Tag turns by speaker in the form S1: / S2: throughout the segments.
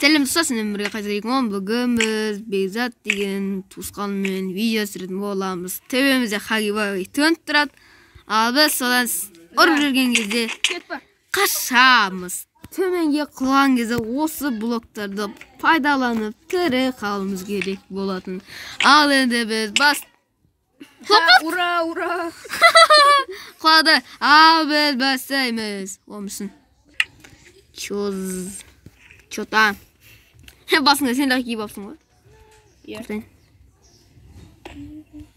S1: Selam dostlar, sizin birga qaytarayım. Bugün biz Beyzat деген tuğusqanмен video түсіретін боламыз. Төбемізде Хагибай төніп тұрады. Ал біз содан ұрып жүрген кезде қашамыз. Төменге құлаған кезде осы блоктарды пайдаланып тірі қалуымыз керек болатын. Ал енді біз
S2: Ура, ура!
S1: Құлады. Ал біз бастаймыз. Олмышсын. Чё там? Басыңа сен лақ киіп апсың ғой?
S2: Иә.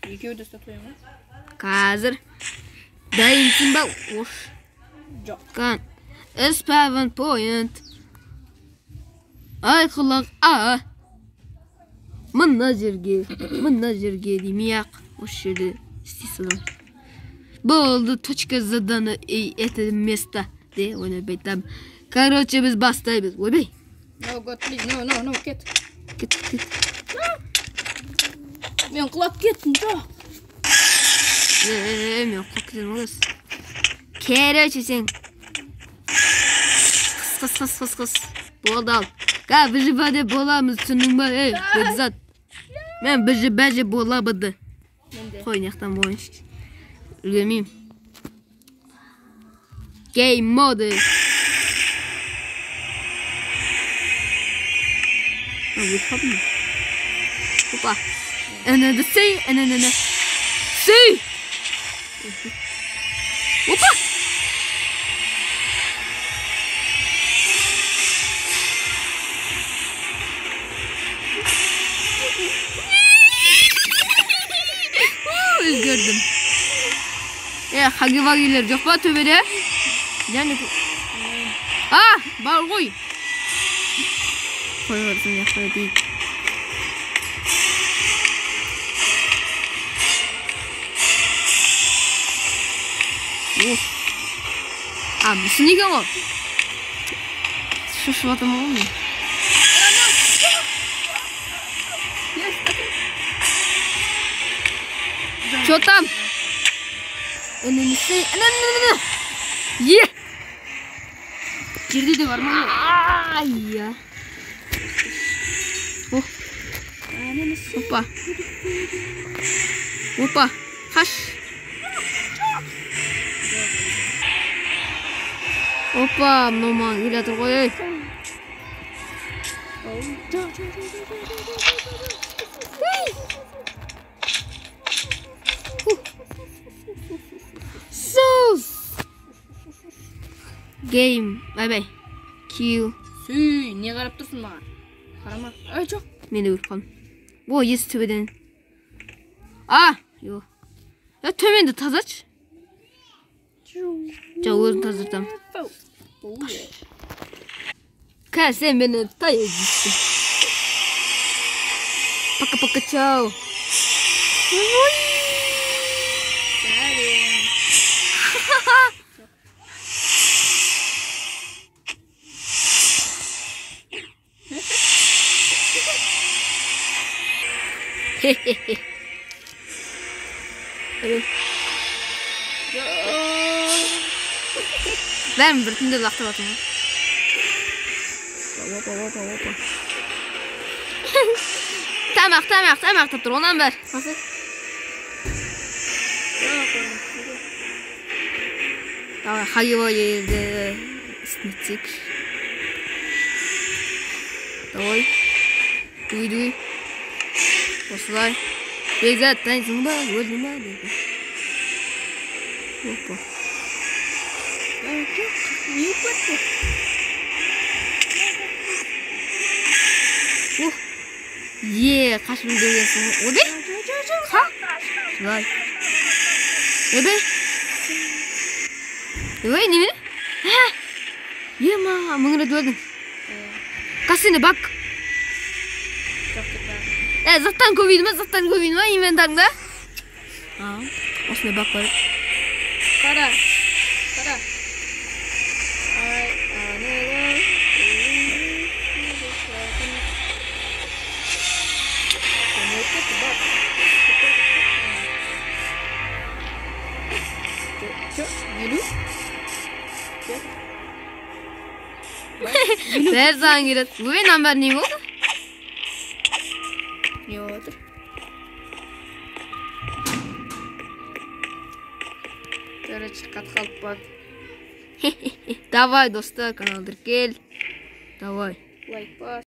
S2: Екеуі де ұстатпаймын ғой?
S1: Қазір дайынсың ба? Ош.
S2: Жоқ.
S1: Spawn point. Айқылық Мына жерге демей-ақ осы жерде істейсің. Болды, точка заданы это место. Де, оны байтам. Короче, біз бастаймыз. Ойбай.
S2: No, God, please. No, кет.
S1: Кет.
S2: Мен құлап кеттім, жоқ.
S1: Мен құлап кетемін ғой. Короче, сен қыс. Болды ал. Біжі-бәде боламыз, түсінің ба? Бәдзат. Мен біжі-бәже болабыды. Қой, неқтан болайыншы. Үлгемейм. Game mode. Выходим. Опа. Надо сей, Сей! Опа! Özgürdüm. Хагибагилер жоқ па төбеде? Бар ғой. Қой барсын, яқтай дейік. Мүсін екен ғой? Шошып атым ғой мен. Чё там? Жерде де бар ма? Айя. Опа. Қаш. Опа, мынау маған келе жатыр ғой. Game, бай. Q.
S2: Сүй, не қарап тұрсың маған? Қарама. Жоқ.
S1: Мен де көріп қалдым. О, есі төбеден. Йо. Төменді тазач. Өзін тазартам. Сен мені таяй дейсің. Пока-пока, чау. Бәрін біртінде лақтырып атым. Опа. Тамақ тұр, онан бәр. Хагибай елді снетсек. Давай. Дуй. Осылай. Бекзат, тайсың ба? Өлдің ба? Опа. Қашып үлгергенсің. Ойбай? Жылай. Ойбай? Ойбай, неме? Ема, мұңырет өлдің. Қасыны бак. Заттан көбейді ма? Инвентарыңда? Осыны бак бар.
S2: Қара.
S1: Елу Бәр заң келеді. Өй, намбар не болды?
S2: Не отыр?
S1: Короче, қатқалып бат. Давай, достар, каналдыр кел. Давай.
S2: Лайк бас.